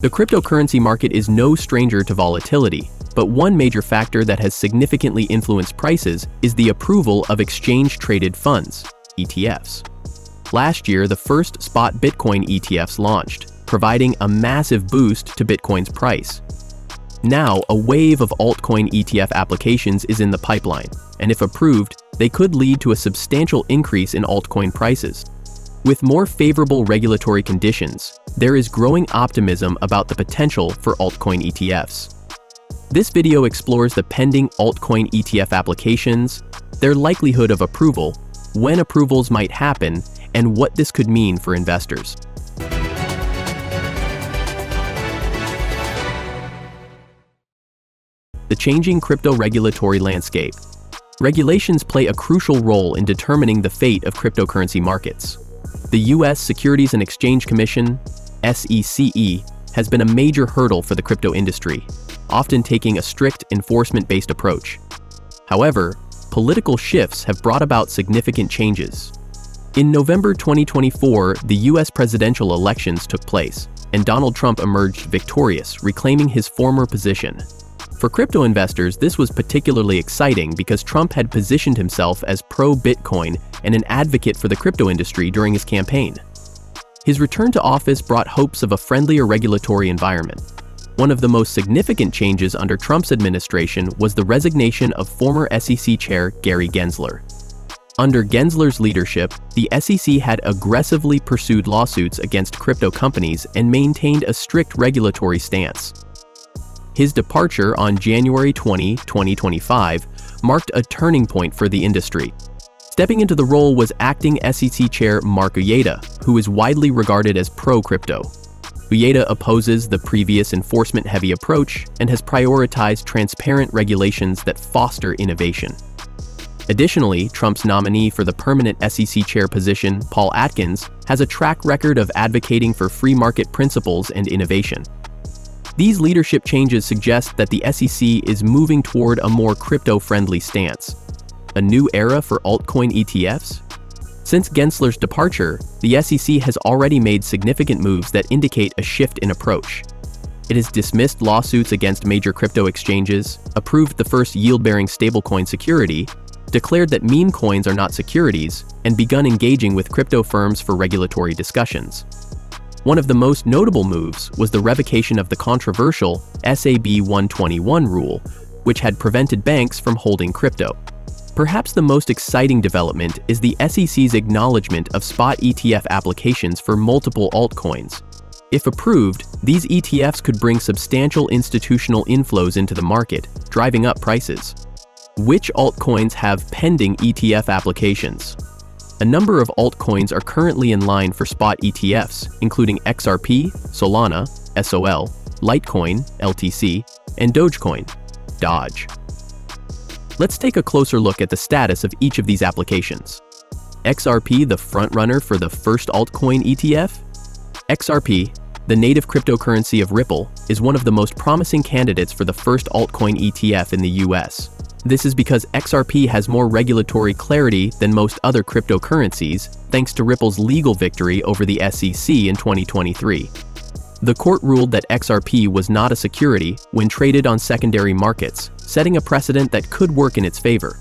The cryptocurrency market is no stranger to volatility, but one major factor that has significantly influenced prices is the approval of exchange-traded funds, ETFs. Last year, the first spot Bitcoin ETFs launched, providing a massive boost to Bitcoin's price. Now, a wave of altcoin ETF applications is in the pipeline, and if approved, they could lead to a substantial increase in altcoin prices. With more favorable regulatory conditions, there is growing optimism about the potential for altcoin ETFs. This video explores the pending altcoin ETF applications, their likelihood of approval, when approvals might happen, and what this could mean for investors. The changing crypto regulatory landscape. Regulations play a crucial role in determining the fate of cryptocurrency markets. The U.S. Securities and Exchange Commission, SEC, has been a major hurdle for the crypto industry, often taking a strict enforcement-based approach. However, political shifts have brought about significant changes. In November 2024, the U.S. presidential elections took place, and Donald Trump emerged victorious, reclaiming his former position. For crypto investors, this was particularly exciting because Trump had positioned himself as pro-Bitcoin and an advocate for the crypto industry during his campaign. His return to office brought hopes of a friendlier regulatory environment. One of the most significant changes under Trump's administration was the resignation of former SEC Chair Gary Gensler. Under Gensler's leadership, the SEC had aggressively pursued lawsuits against crypto companies and maintained a strict regulatory stance. His departure on January 20, 2025, marked a turning point for the industry. Stepping into the role was acting SEC Chair Mark Uyeda, who is widely regarded as pro-crypto. Uyeda opposes the previous enforcement-heavy approach and has prioritized transparent regulations that foster innovation. Additionally, Trump's nominee for the permanent SEC chair position, Paul Atkins, has a track record of advocating for free market principles and innovation. These leadership changes suggest that the SEC is moving toward a more crypto-friendly stance. A new era for altcoin ETFs? Since Gensler's departure, the SEC has already made significant moves that indicate a shift in approach. It has dismissed lawsuits against major crypto exchanges, approved the first yield-bearing stablecoin security, declared that meme coins are not securities, and begun engaging with crypto firms for regulatory discussions. One of the most notable moves was the revocation of the controversial SAB 121 rule, which had prevented banks from holding crypto. Perhaps the most exciting development is the SEC's acknowledgement of spot ETF applications for multiple altcoins. If approved, these ETFs could bring substantial institutional inflows into the market, driving up prices. Which altcoins have pending ETF applications? A number of altcoins are currently in line for spot ETFs, including XRP, Solana, SOL, Litecoin, LTC, and Dogecoin, Doge. Let's take a closer look at the status of each of these applications. XRP, the frontrunner for the first altcoin ETF? XRP, the native cryptocurrency of Ripple, is one of the most promising candidates for the first altcoin ETF in the US. This is because XRP has more regulatory clarity than most other cryptocurrencies, thanks to Ripple's legal victory over the SEC in 2023. The court ruled that XRP was not a security when traded on secondary markets, setting a precedent that could work in its favor.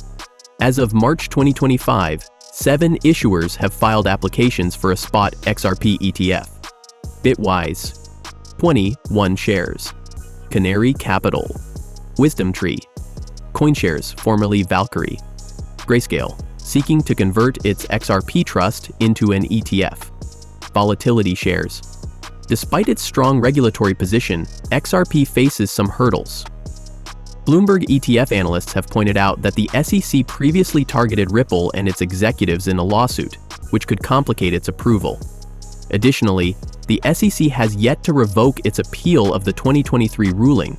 As of March 2025, 7 issuers have filed applications for a spot XRP ETF. Bitwise, 21 shares. Canary Capital, WisdomTree, CoinShares, formerly Valkyrie, Grayscale, seeking to convert its XRP trust into an ETF. Volatility Shares. Despite its strong regulatory position, XRP faces some hurdles. Bloomberg ETF analysts have pointed out that the SEC previously targeted Ripple and its executives in a lawsuit, which could complicate its approval. Additionally, the SEC has yet to revoke its appeal of the 2023 ruling.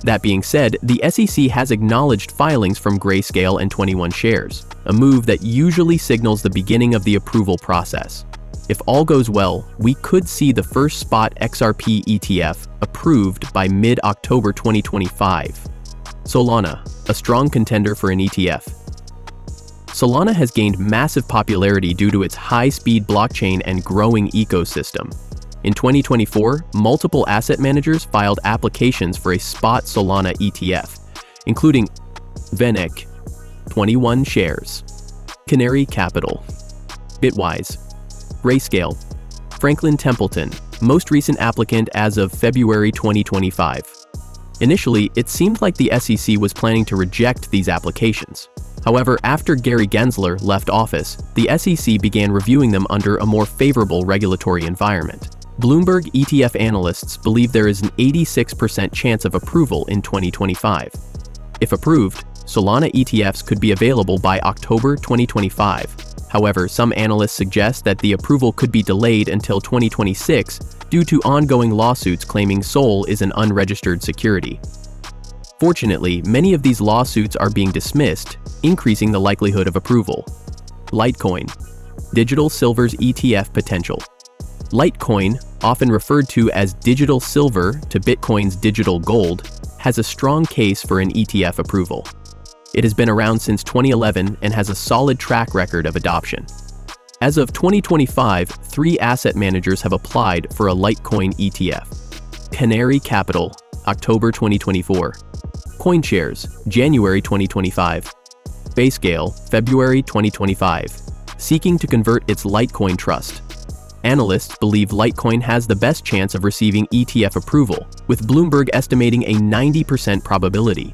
That being said, the SEC has acknowledged filings from Grayscale and 21 shares, a move that usually signals the beginning of the approval process. If all goes well, we could see the first spot XRP ETF approved by mid-October 2025. Solana, a strong contender for an ETF. Solana has gained massive popularity due to its high-speed blockchain and growing ecosystem. In 2024, multiple asset managers filed applications for a spot Solana ETF, including VanEck, 21 shares, Canary Capital, Bitwise, Grayscale, Franklin Templeton, most recent applicant as of February 2025. Initially, it seemed like the SEC was planning to reject these applications. However, after Gary Gensler left office, the SEC began reviewing them under a more favorable regulatory environment. Bloomberg ETF analysts believe there is an 86% chance of approval in 2025. If approved, Solana ETFs could be available by October 2025. However, some analysts suggest that the approval could be delayed until 2026 due to ongoing lawsuits claiming Sol is an unregistered security. Fortunately, many of these lawsuits are being dismissed, increasing the likelihood of approval. Litecoin, digital silver's ETF potential. Litecoin, often referred to as digital silver to Bitcoin's digital gold, has a strong case for an ETF approval. It has been around since 2011 and has a solid track record of adoption. As of 2025, 3 asset managers have applied for a Litecoin ETF. Canary Capital, October 2024. CoinShares, January 2025. Grayscale, February 2025, seeking to convert its Litecoin trust. Analysts believe Litecoin has the best chance of receiving ETF approval, with Bloomberg estimating a 90% probability.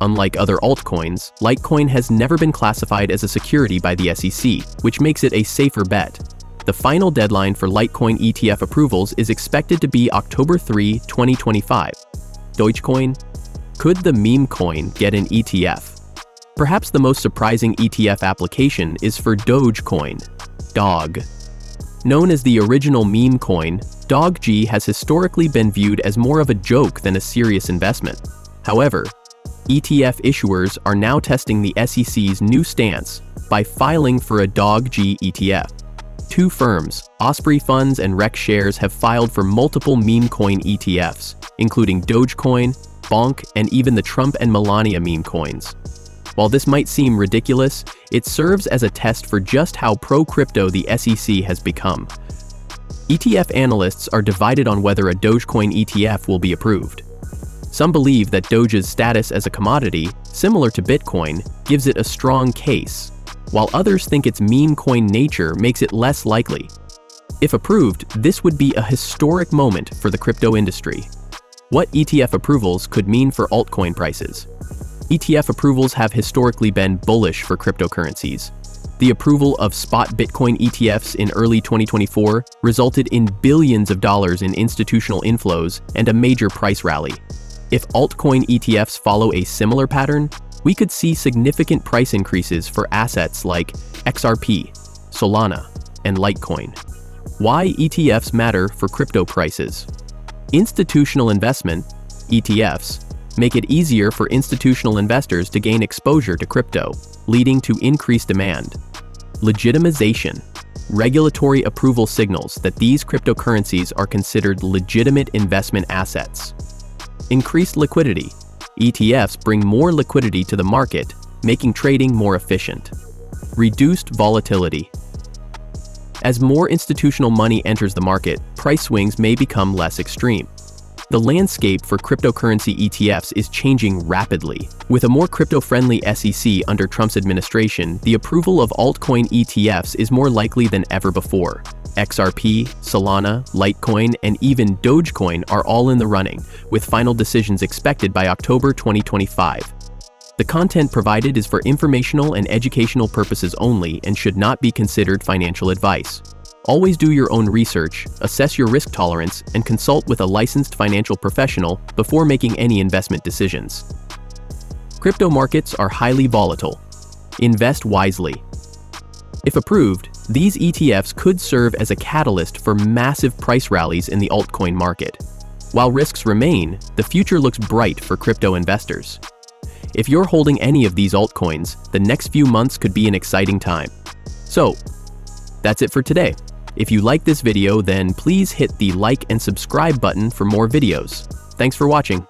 Unlike other altcoins, Litecoin has never been classified as a security by the SEC, which makes it a safer bet. The final deadline for Litecoin ETF approvals is expected to be October 3, 2025. Dogecoin? Could the meme coin get an ETF? Perhaps the most surprising ETF application is for Dogecoin, DOG. Known as the original meme coin, DOG has historically been viewed as more of a joke than a serious investment. However, ETF issuers are now testing the SEC's new stance by filing for a DOG ETF. 2 firms, Osprey Funds and Rec Shares, have filed for multiple meme coin ETFs, including Dogecoin, Bonk, and even the Trump and Melania meme coins. While this might seem ridiculous, it serves as a test for just how pro-crypto the SEC has become. ETF analysts are divided on whether a Dogecoin ETF will be approved. Some believe that Doge's status as a commodity, similar to Bitcoin, gives it a strong case, while others think its meme coin nature makes it less likely. If approved, this would be a historic moment for the crypto industry. What ETF approvals could mean for altcoin prices? ETF approvals have historically been bullish for cryptocurrencies. The approval of spot Bitcoin ETFs in early 2024 resulted in billions of dollars in institutional inflows and a major price rally. If altcoin ETFs follow a similar pattern, we could see significant price increases for assets like XRP, Solana, and Litecoin. Why ETFs matter for crypto prices? Institutional investment, ETFs, make it easier for institutional investors to gain exposure to crypto, leading to increased demand. Legitimization. Regulatory approval signals that these cryptocurrencies are considered legitimate investment assets. Increased liquidity. ETFs bring more liquidity to the market, making trading more efficient. Reduced volatility. As more institutional money enters the market, price swings may become less extreme. The landscape for cryptocurrency ETFs is changing rapidly. With a more crypto-friendly SEC under Trump's administration, the approval of altcoin ETFs is more likely than ever before. XRP, Solana, Litecoin, and even Dogecoin are all in the running, with final decisions expected by October 2025. The content provided is for informational and educational purposes only and should not be considered financial advice. Always do your own research, assess your risk tolerance, and consult with a licensed financial professional before making any investment decisions. Crypto markets are highly volatile. Invest wisely. If approved, these ETFs could serve as a catalyst for massive price rallies in the altcoin market. While risks remain, the future looks bright for crypto investors. If you're holding any of these altcoins, the next few months could be an exciting time. So, that's it for today. If you like this video, then please hit the like and subscribe button for more videos. Thanks for watching.